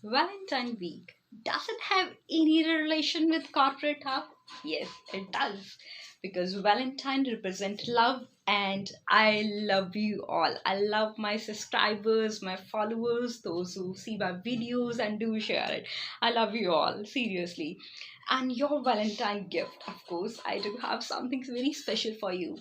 Valentine week. Does it have any relation with corporate hub? Yes, it does. Because Valentine represents love and I love you all. I love my subscribers, my followers, those who see my videos and do share it. I love you all, seriously. And your Valentine gift, of course, I do have something very special for you.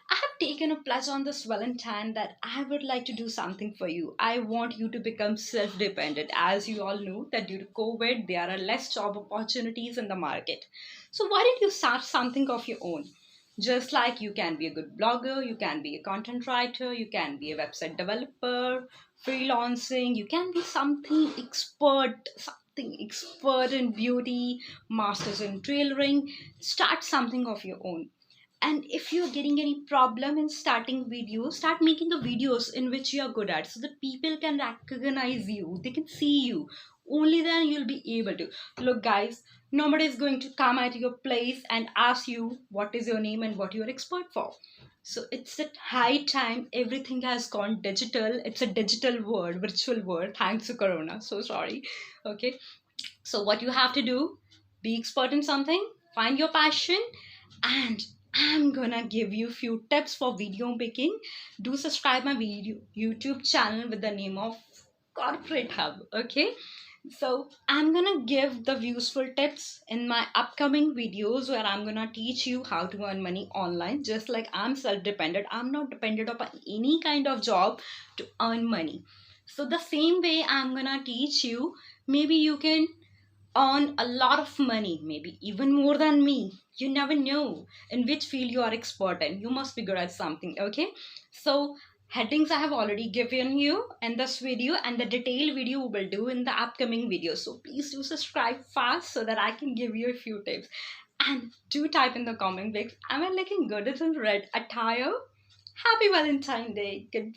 I have taken a pledge on this Valentine that I would like to do something for you. I want you to become self dependent. As you all know, that due to COVID, there are less job opportunities in the market. So, why don't you start something of your own? Just like you can be a good blogger, you can be a content writer, you can be a website developer, freelancing, you can be something expert in beauty, masters in tailoring. Start something of your own. And if you're getting any problem in starting videos, start making the videos in which you are good at so that people can recognize you, they can see you. Only then you'll be able to look, guys. Nobody is going to come at your place and ask you what is your name and what you're expert for. So it's at high time. Everything has gone digital. It's a digital world, virtual world, thanks to corona. So sorry. Okay, so, what you have to do, be expert in something, find your passion, and I'm gonna give you few tips for video making. Do subscribe my video YouTube channel with the name of Corporate Hub. Okay, so I'm gonna give the useful tips in my upcoming videos where I'm gonna teach you how to earn money online. Just like I'm self-dependent, I'm not dependent upon any kind of job to earn money. So the same way I'm gonna teach you, maybe you can earn a lot of money, maybe even more than me. You never know in which field you are expert in. You must be good at something, okay? So, headings I have already given you in this video, and the detailed video we will do in the upcoming video. So, please do subscribe fast so that I can give you a few tips. And do type in the comment box, am I looking good in red attire? Happy Valentine Day. Goodbye.